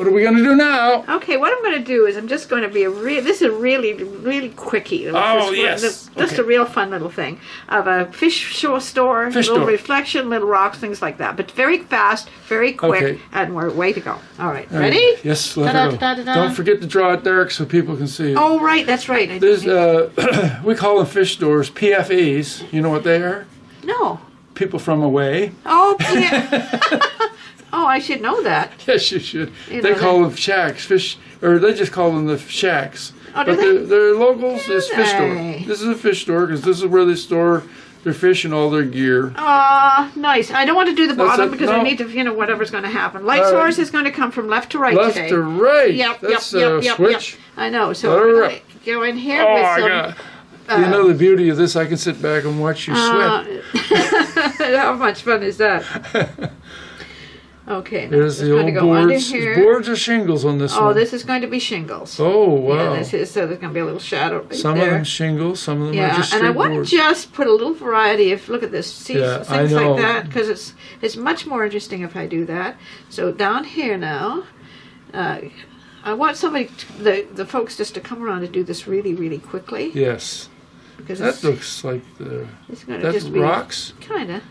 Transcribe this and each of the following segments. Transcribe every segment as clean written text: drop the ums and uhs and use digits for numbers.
What are we going to do now? Okay, what I'm going to do is I'm just going to be this is a really quickie. Just a real fun little thing of a fish store, little reflection, little rocks, things like that. But very fast, very quick, and we're way to go. All right, ready? Yes, let her go. Don't forget to draw it dark so people can see it. Oh, right, that's right. There's, we call them fish stores, PFAs. You know what they are? No. People from away. Oh, yeah. Oh, I should know that. Yes, you should. They call them shacks, or they just call them the shacks. Oh, but their locals is fish store. This is a fish store because this is where they store their fish and all their gear. Ah, nice. I don't want to do the bottom because I need to, whatever's going to happen. Light source is going to come from left to right today. Left to right. Yep, That's switch. Yep. I know. So we're going to go in here with some... you know the beauty of this? I can sit back and watch you sweat. How much fun is that? Okay, now there's the old boards. Boards or shingles on this one? Oh, this is going to be shingles. Oh, wow. Yeah, so there's going to be a little shadow right Some there. of them shingles, some of them are just and I want to just put a little variety of, look at this, things like that, because it's much more interesting if I do that. So down here now, I want somebody, the folks just to come around and do this really quickly. Yes. Because that looks like that's rocks. Kind of.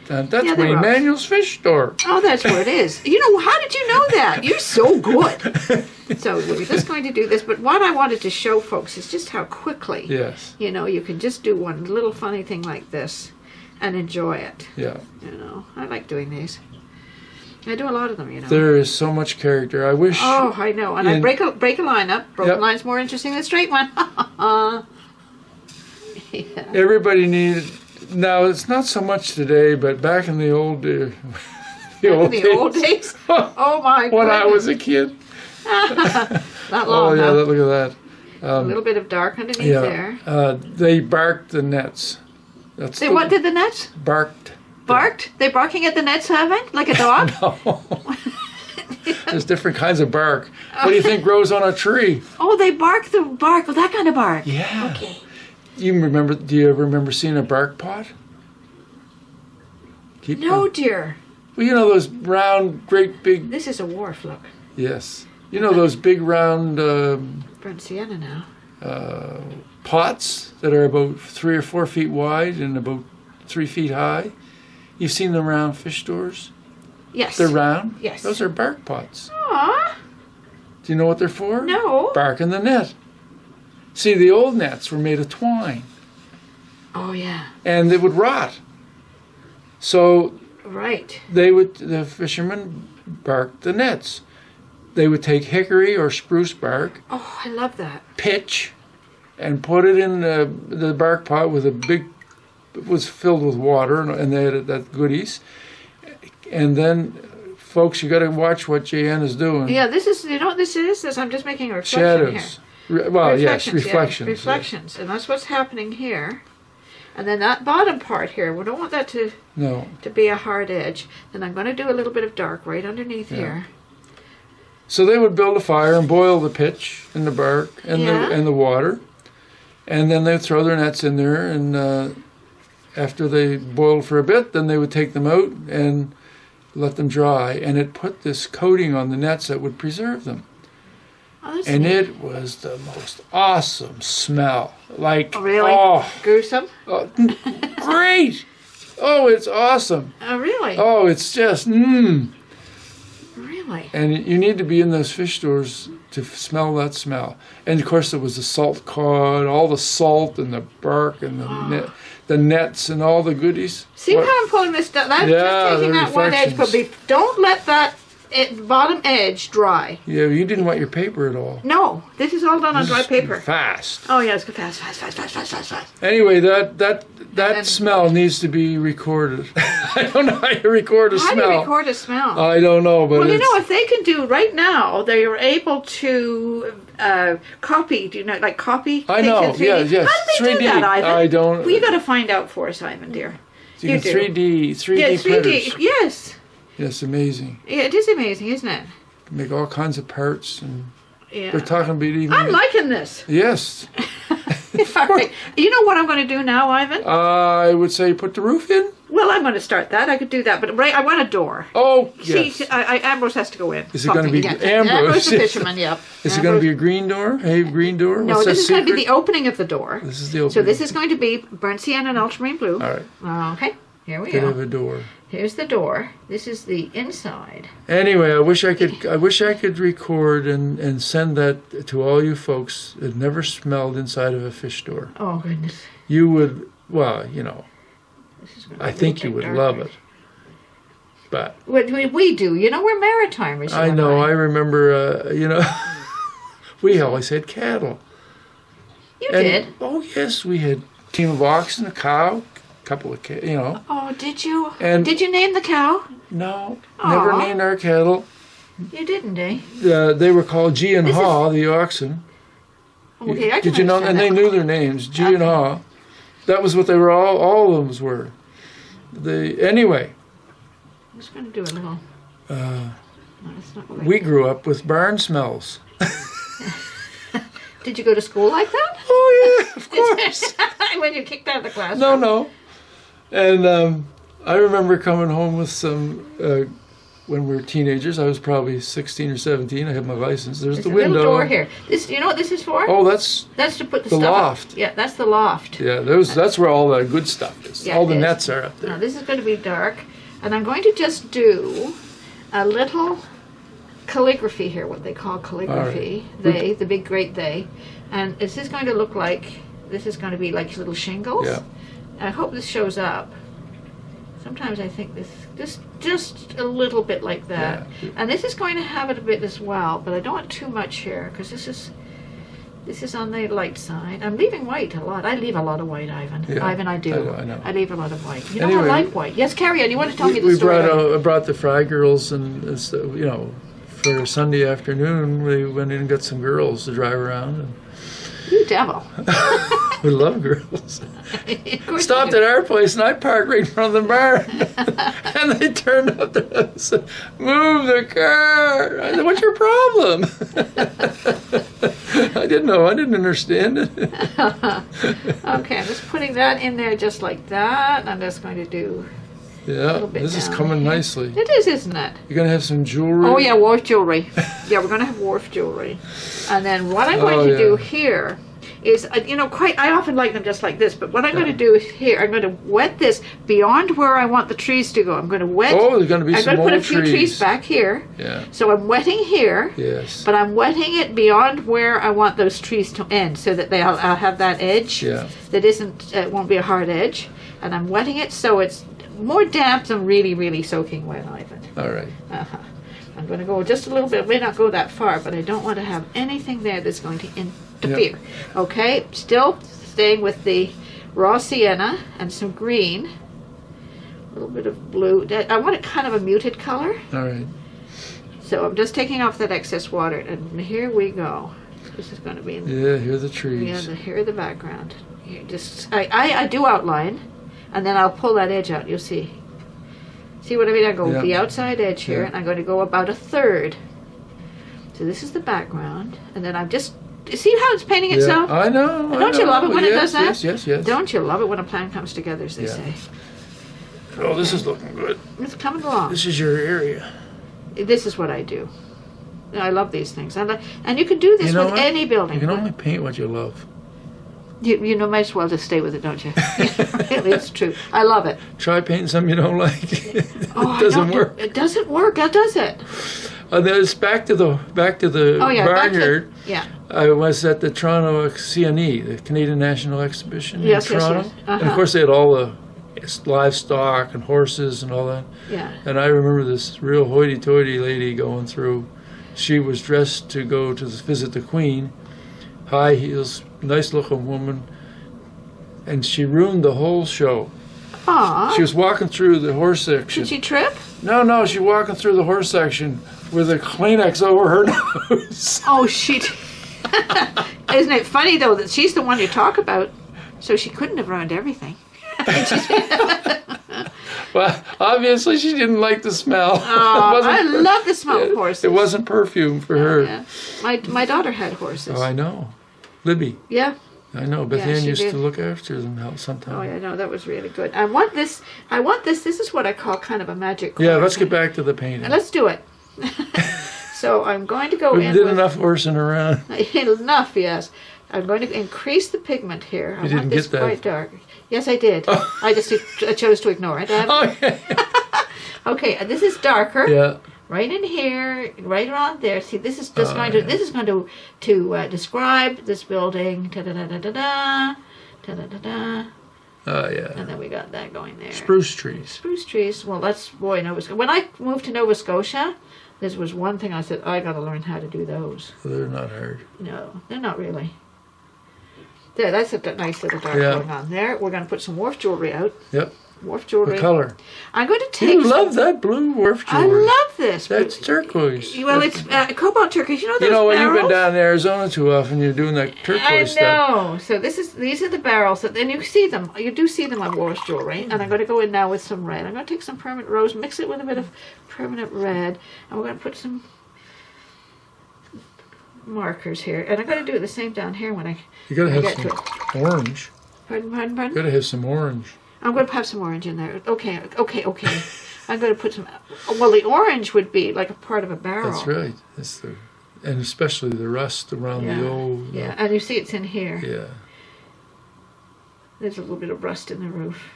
That's Wayne Manuel's fish store. Oh, that's where it is. How did you know that? You're so good. So we're just going to do this, but what I wanted to show folks is just how quickly, you can just do one little funny thing like this and enjoy it. Yeah. I like doing these. I do a lot of them, There is so much character. I wish. Oh, I know. And I break a line up. Broken line's more interesting than a straight one. Yeah. Everybody needed. Now it's not so much today, but back in the old old days. Oh my! When I was a kid. Not long. Oh yeah, look at that. A little bit of dark underneath there. They barked the nets. What did the nets? Barked. Barked? They're barking at the nets, haven't? Like a dog? No. There's different kinds of bark. What do you think grows on a tree? Oh, they bark the bark. Well, that kind of bark. Yeah. Okay. Do you ever remember seeing a bark pot? No, dear. Well, those round, great big... This is a wharf, look. Yes. Those big round... burnt sienna now. Pots that are about 3 or 4 feet wide and about 3 feet high. You've seen them around fish stores? Yes. They're round? Yes. Those are bark pots. Aww. Do you know what they're for? No. Bark in the net. See, the old nets were made of twine. Oh, yeah. And they would rot. So the fishermen barked the nets. They would take hickory or spruce bark. Oh, I love that. Pitch, and put it in the bark pot with it was filled with water, and they had that goodies. And then, folks, you got to watch what Jan is doing. Yeah, this is, what this is? I'm just making a reflection here. Shadows. Reflections. Yeah, reflections, and that's what's happening here. And then that bottom part here, we don't want that to be a hard edge. Then I'm going to do a little bit of dark right underneath here. So they would build a fire and boil the pitch and the bark and the water, and then they'd throw their nets in there. And after they boiled for a bit, then they would take them out and let them dry. And it put this coating on the nets that would preserve them. Oh, and neat. It was the most awesome smell. Like, really? Gruesome? Great! Oh, it's awesome. Oh, really? Oh, it's just, Really? And you need to be in those fish stores to smell that smell. And, of course, there was the salt cod, all the salt and the bark and the nets and all the goodies. See how I'm pulling this down? That's just taking that one edge. But don't let that bottom edge dry. Yeah, you didn't want your paper at all. No, this is all done on dry paper. Fast. Oh yeah, it's fast. Anyway, that smell needs to be recorded. I don't know how you record a smell. How do you record a smell? I don't know, but if they can do right now, they are able to copy. Do you know, like copy? I know. Yes. How do they 3D. do that, Ivan? I don't. Well, you got to find out for us, Ivan, dear. You can 3D printers. Yes. Yes, amazing. Yeah, it is amazing, isn't it? Make all kinds of parts, and they're talking about even... I'm liking this. Yes. All right. You know what I'm going to do now, Ivan? I would say put the roof in. Well, I'm going to start that. I could do that, but I want a door. Oh, yes. See, Ambrose has to go in. Is it going to be Yeah. Ambrose? Ambrose the fisherman, yep. Is it going to be a green door? Hey, green door? No, What's this that is going to be secret? the opening of the door. This is the opening. So this is going to be burnt sienna and ultramarine blue. All right. Okay, here we Could go. have a door. Here's the door. This is the inside. Anyway, I wish I could record and send that to all you folks that never smelled inside of a fish store. Oh, goodness. You would, well, you know, This is gonna be I a think little you would bit love darker. it. But We do. You know, we're maritimers. I know, I remember, you know, we always had cattle. You And, did? Oh, yes, we had a team of oxen, a cow, a couple of, you know. Oh, did you? And- Did you name the cow? No, never Aw. named our cattle. You didn't, eh? They were called G and This Haw, the oxen. Okay, I can Did you know? And understand they that. knew their names, G and Haw. That was what they were. All of them were. Anyway, I'm just going to do a little. No, it's not really- we grew up with barn smells. Did you go to school like that? Oh yeah, of course. When you kicked out of the classroom? No. And I remember coming home with some. When we were teenagers, I was probably 16 or 17. I had my license. There's There's the a window. little door here. This, you know what this is for? Oh, that's That's to put the the stuff up. loft. Yeah, that's the loft. Yeah. That's where all the good stuff is. Yeah, All it the is. nets are up there. Now this is going to be dark, and I'm going to just do a little calligraphy here, what they call calligraphy. All right. The big great they, and this is going to look like, this is going to be like little shingles. Yeah. I hope this shows up. Sometimes I think this just a little bit like that, Yeah. and this is going to have it a bit as well, but I don't want too much here because this is on the light side. I'm leaving white a lot. I leave a lot of white, Ivan. Yeah, Ivan, I do. I know. I leave a lot of white. You know, Anyway, I like white. Yes, carry on. You want to tell me the We story? brought the Fry girls, and so, you know, for Sunday afternoon, we went in and got some girls to drive around. And You devil. we love girls. Of course Stopped you at do. our place, and I parked right in front of the barn. And they turned up the house and move the car. I said, "What's your problem?" I didn't know. I didn't understand it. Okay, I'm just putting that in there just like that. I'm just going to do. Yeah, little bit this is down coming here. nicely. It is, isn't it? You're gonna have some jewelry. Oh yeah, wharf jewelry. Yeah, we're going to have wharf jewelry. And then what I'm going Oh, to yeah. do here is, you know, I often like them just like this, but what I'm going to do is here, I'm going to wet this beyond where I want the trees to go. I'm going to wet. Oh, there's gonna be I'm some going to put a old few trees trees. back here. Yeah. So I'm wetting here. Yes. But I'm wetting it beyond where I want those trees to end, so that I'll have that edge Yeah. that isn't, it won't be a hard edge. And I'm wetting it so it's more damp than really, really soaking wet, Ivan. All right. Uh-huh. I'm going to go just a little bit. I may not go that far, but I don't want to have anything there that's going to interfere. Okay, still staying with the raw sienna and some green. A little bit of blue. I want it kind of a muted color. All right. So I'm just taking off that excess water, and here we go. This is going to be in the, Yeah, here are the trees. here the background. Here, just I do outline, and then I'll pull that edge out. You'll see. See what I mean? I go Yeah. the outside edge here, Yeah. and I'm going to go about a third. So this is the background, and then I'm just see how it's painting itself. Yeah, I know. I Don't you know. love it when it Yes, does that? Yes, yes, yes. Don't you love it when a plan comes together, as they Yeah. say? Oh, this is looking good. It's coming along. This is your area. This is what I do. I love these things. And you can do this You know with what? any building. You can only paint what you love. You know, might as well just stay with it, don't you? Really, it's true. I love it. Try painting something you don't like. It Oh, doesn't no, work. It doesn't work, does it? And then it's back to the Oh yeah, back to- barnyard. yeah. I was at the Toronto CNE, the Canadian National Exhibition Yes, in yes, Toronto. yes. And Uh-huh. of course they had all the livestock and horses and all that. Yeah. And I remember this real hoity-toity lady going through. She was dressed to go to visit the Queen, high heels, nice-looking woman, and she ruined the whole show. Aw. She was walking through the horse section. Did she trip? No, she walking through the horse section with a Kleenex over her nose. Oh, she. Isn't it funny though that she's the one you talk about, so she couldn't have ruined everything. Well, obviously she didn't like the smell. Oh, I love the smell of horses. It wasn't perfume for her. Yeah. My daughter had horses. Oh, I know. Libby. Yeah. I know. Beth Ann used to look after them sometimes. Oh, yeah, no, that was really good. I want this. This is what I call kind of a magic corner. Yeah, let's get back to the painting. Let's do it. So I'm going to go we in. We did enough horsing around. Enough, yes. I'm going to increase the pigment here. I want this quite dark. Yes, I did. Oh. I chose to ignore it. Okay, this is darker. Yeah. Right in here, right around there. See, this is just going to describe this building. Da da da da da da da da da. Oh yeah. And then we got that going there. Spruce trees. Spruce trees. Well, that's Nova Scotia. When I moved to Nova Scotia, this was one thing I said I got to learn how to do those. Well, they're not hard. No, they're not really. There, that's a nice little dark going on there. We're going to put some wharf jewelry out. Yep. Wharf jewelry. What color? I'm going to take. You love that blue wharf jewelry. I love this. That's turquoise. Well, it's cobalt turquoise. You know those barrels? barrels? You've been down in Arizona too often. You're doing that turquoise stuff. I know. So these are the barrels. And you see them. You do see them on wharf jewelry. And I'm going to go in now with some red. I'm going to take some permanent rose, mix it with a bit of permanent red, and we're going to put some markers here. And I'm going to do the same down here when I. You got to have some orange. Pardon? You got to have some orange. I'm going to have some orange in there. Okay. I'm going to put some. Well, the orange would be like a part of a barrel. That's right. And especially the rust around the old. Yeah, and you see it's in here. Yeah. There's a little bit of rust in the roof.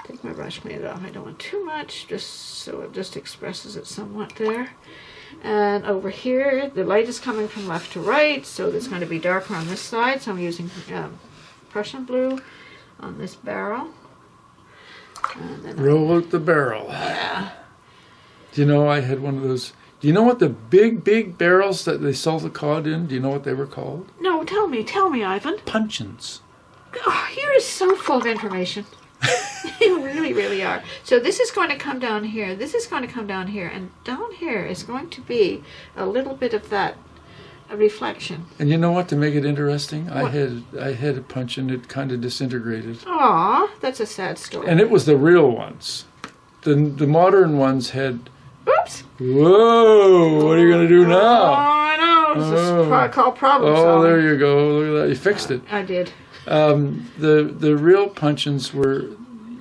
Take my brush, clean it off. I don't want too much, just so it just expresses it somewhat there. And over here, the light is coming from left to right, so it's going to be darker on this side. So I'm using Prussian blue on this barrel. And then roll out the barrel. Yeah. Do you know I had one of those? Do you know what the big barrels that they sell the cod in? Do you know what they were called? No, tell me, Ivan. Puncheons. Oh, you're so full of information. You really, really are. So this is going to come down here. This is going to come down here, and down here is going to be a little bit of that reflection. And you know what? To make it interesting, what? I had a puncheon. It kind of disintegrated. Aw, that's a sad story. And it was the real ones. The modern ones had. Oops. Whoa! What are you going to do now? Oh, I know. This is called problem solving. Oh, there you go. Look at that. You fixed it. I did. The real puncheons were,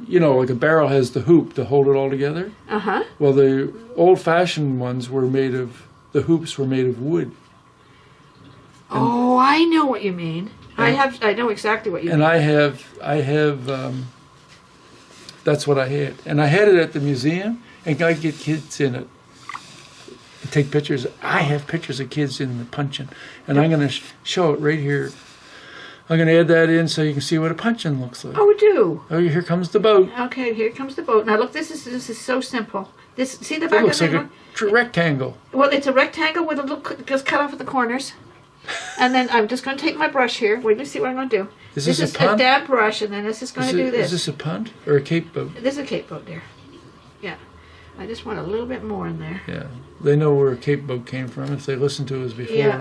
like a barrel has the hoop to hold it all together. Uh-huh. Well, the old-fashioned ones the hoops were made of wood. And I know what you mean. I know exactly what you mean. And I have, that's what I had. And I had it at the museum, and I get kids in it. Take pictures. I have pictures of kids in the puncheon, and I'm going to show it right here. I'm going to add that in so you can see what a puncheon looks like. Oh, do. Oh, here comes the boat. Okay, here comes the boat. Now look, this is so simple. See the back it looks like a rectangle. Well, it's a rectangle with a little just cut off at the corners. And then I'm just going to take my brush here. Wait, let's see what I'm going to do. This is a dab brush, and then this is going to do this. Is this a punt or a cape boat? This is a cape boat, dear. Yeah. I just want a little bit more in there. Yeah. They know where a cape boat came from if they listened to us before. Yeah,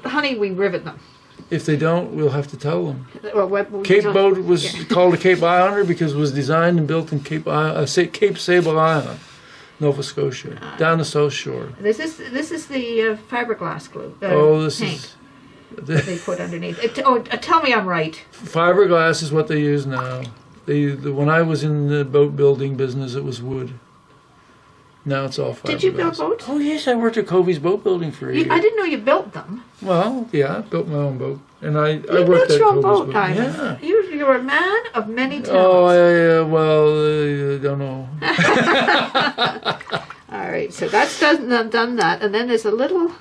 honey, we rivet them. If they don't, we'll have to tell them. Well, Cape boat was called a Cape Islander because it was designed and built in Cape Sable Island, Nova Scotia, down the South Shore. This is the fiberglass glue. Paint that they put underneath. Tell me I'm right. Fiberglass is what they use now. When I was in the boat building business, it was wood. Now it's all fiberglass. Did you build boats? Oh, yes, I worked at Covey's Boat Building for a year. I didn't know you built them. Well, yeah, I built my own boat. And I worked built at your own Covey's boat, Ivan. Yeah. You're a man of many talents. Oh, I don't know. All right, so that's done that. And then there's a little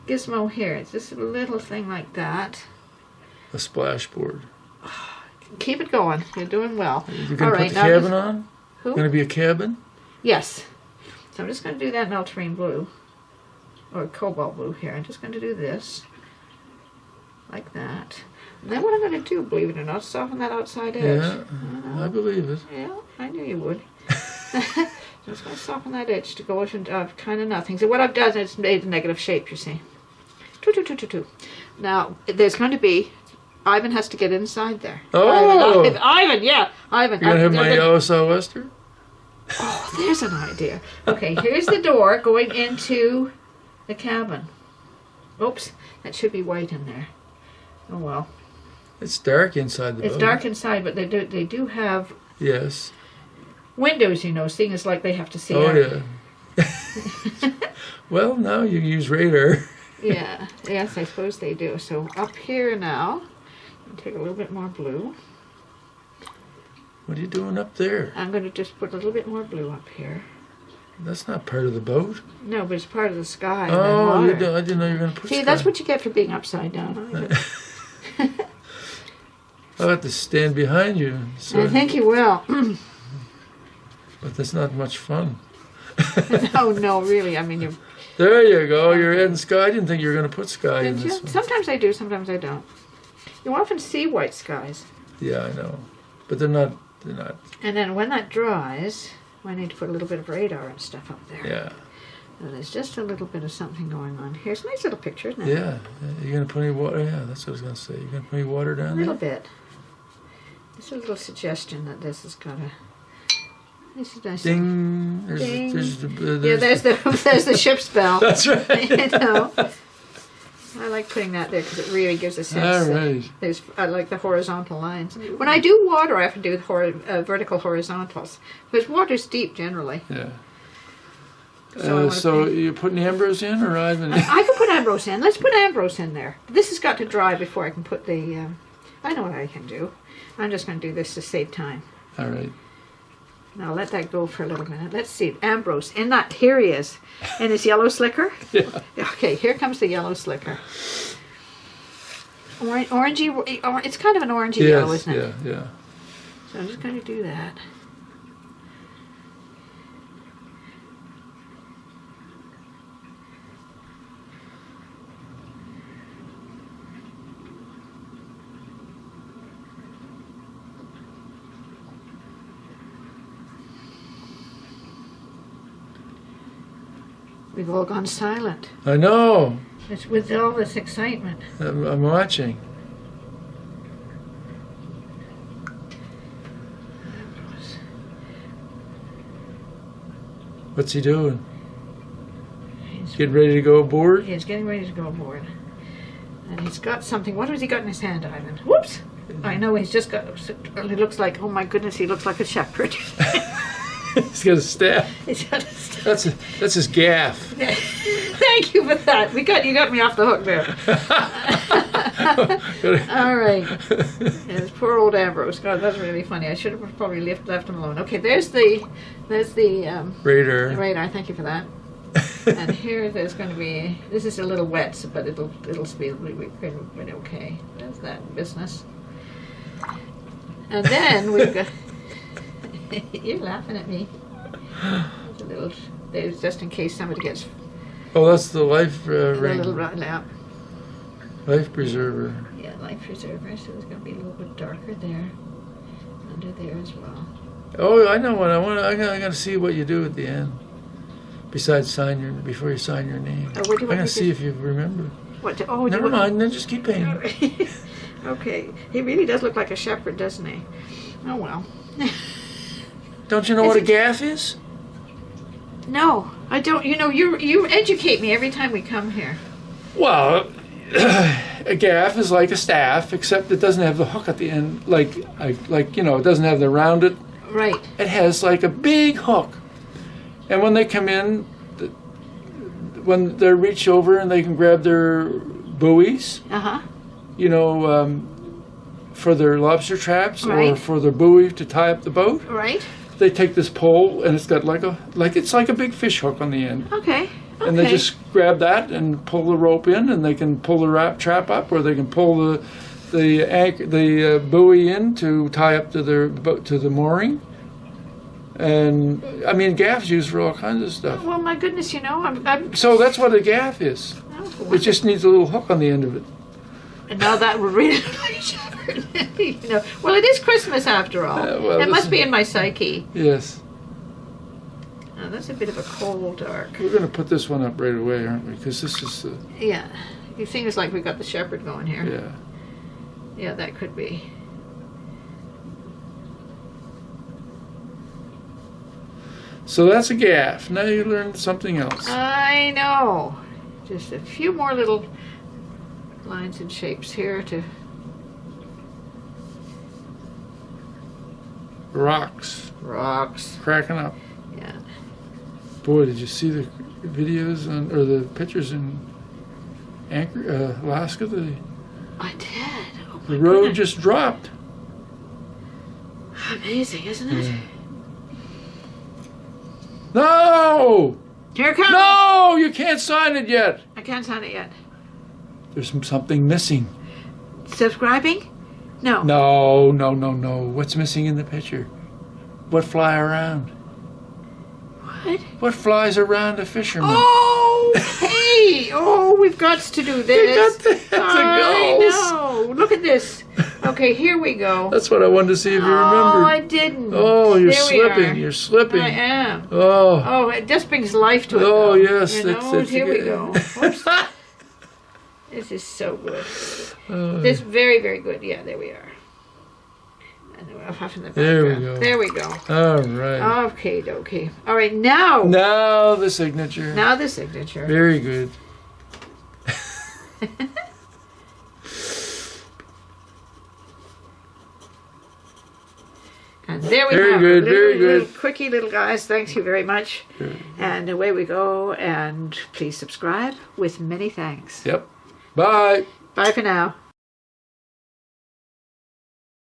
gizmo here. It's just a little thing like that. A splashboard. Keep it going. You're doing well. You're going to put the cabin on? Who? Going to be a cabin? Yes. So I'm just going to do that in ultramarine blue, or cobalt blue here. I'm just going to do this, like that. And then what I'm going to do, believe it or not, soften that outside edge. Yeah, I believe it. Yeah, I knew you would. I'm just going to soften that edge to go into kind of nothing. So what I've done is made a negative shape, you see. Now, there's going to be... Ivan has to get inside there. Oh! Ivan, yeah. Ivan. You're going to have my yellow sou'wester? Oh, there's an idea. Okay, here's the door going into the cabin. Oops, that should be white in there. Oh well. It's dark inside the boat. It's dark inside, but they do have yes windows, you know, seeing as like they have to see out. yeah. Well, now you use radar. Yeah, yes, I suppose they do. So up here now, take a little bit more blue. What are you doing up there? I'm going to just put a little bit more blue up here. That's not part of the boat. No, but it's part of the sky. Oh, I didn't know you were going to put See, sky. that's what you get for being upside down. I'll have to stand behind you. So, I think you will. but that's not much fun. No, really. I mean, there you go. You're adding sky. I didn't think you were going to put sky in this one. Sometimes I do, sometimes I don't. You often see white skies. Yeah, I know. But they're not. And then when that dries, I need to put a little bit of radar and stuff up there. Yeah. So there's just a little bit of something going on. Here's a nice little picture, isn't it? Yeah. You're going to put any water? Yeah, that's what I was going to say. You're going to put any water down there? A little bit. Just a little suggestion that this has got a... This is nice. Ding. Ding. There's there's the ship's bell. That's right. You know. I like putting that there because it really gives a sense. All right. I like the horizontal lines. When I do water, I have to do vertical horizontals because water's deep generally. Yeah. So you're putting Ambrose in, or Ivan? I can put Ambrose in. Let's put Ambrose in there. This has got to dry before I can put the... I know what I can do. I'm just going to do this to save time. All right. Now let that go for a little minute. Let's see. Ambrose. In that, here he is. In his yellow slicker. Yeah. Okay, here comes the yellow slicker. Orangey, it's kind of an orangey yellow, isn't it? Yeah. So I'm just going to do that. We've all gone silent. I know. It's with all this excitement. I'm watching. What's he doing? He's Getting ready to go aboard? He's getting ready to go aboard. And he's got something. What has he got in his hand, Ivan? Whoops! I know he's just got... He looks like... Oh my goodness, he looks like a shepherd. He's got a staff. He's got a staff. That's his gaff. Thank you for that. You got me off the hook there. All right. Yes, poor old Ambrose. God, that's really funny. I should have probably left him alone. Okay, there's the radar. Radar. Thank you for that. And here there's going to be. This is a little wet, but it'll be really okay. There's that business. And then we've got. You're laughing at me. There's a little. There's just in case somebody gets. Oh, that's the life ring. Little lamp. Life preserver. Yeah, life preserver. So it's going to be a little bit darker there, under there as well. Oh, I know what I want. I got to see what you do at the end. Besides before you sign your name. Oh, I'm going to see if you remember. What? Never mind. Then just keep painting. Okay. He really does look like a shepherd, doesn't he? Oh well. Don't you know what a gaff is? No, I don't. You know, you educate me every time we come here. Well, a gaff is like a staff, except it doesn't have the hook at the end. Like it doesn't have the rounded. Right. It has like a big hook, and when they come in, when they reach over and they can grab their buoys. For their lobster traps or for their buoy to tie up the boat. Right. They take this pole and it's got it's like a big fish hook on the end. Okay. And they just grab that and pull the rope in, and they can pull the trap up, or they can pull the buoy in to tie up to their boat to the mooring. And I mean, gaff's used for all kinds of stuff. Well, my goodness, I'm. So that's what a gaff is. Oh, it just needs a little hook on the end of it. And now that would really look like a shepherd. Well, it is Christmas after all. It must be in my psyche. Yes. Oh, that's a bit of a cold dark. We're going to put this one up right away, aren't we? Because this is... Yeah. You think it's like we've got the shepherd going here. Yeah. Yeah, that could be. So that's a gaff. Now you learned something else. I know. Just a few more little lines and shapes here to Rocks. Cracking up. Yeah. Boy, did you see the videos or the pictures in Alaska? I did. Oh my The road goodness. just dropped. Amazing, isn't it? Yeah. No! Here it comes. No! You can't sign it yet. I can't sign it yet. There's something missing. Subscribing? No. No. What's missing in the picture? What fly around? What? What flies around a fisherman? Oh, hey! Oh, we've got to do this. You got the I goals. know. Look at this. Okay, here we go. That's what I wanted to see if you Oh, I remembered. didn't. Oh, you're There we slipping. are. You're slipping. I am. Oh. Oh, it just brings life to it. Oh, though. yes, You that's- know? that's Here we good. go. Whoops. This is so good. Oh. This very, very good. Yeah, there we are. And then we're off in the There we background. go. There we go. All right. Okay, dokie. All right, now. Now the signature. Now the signature. Very good. And there we Very have good, it. very good. Little quickie little guys. Thank you very much. And away we go. And please subscribe with many thanks. Yep. Bye. Bye for now.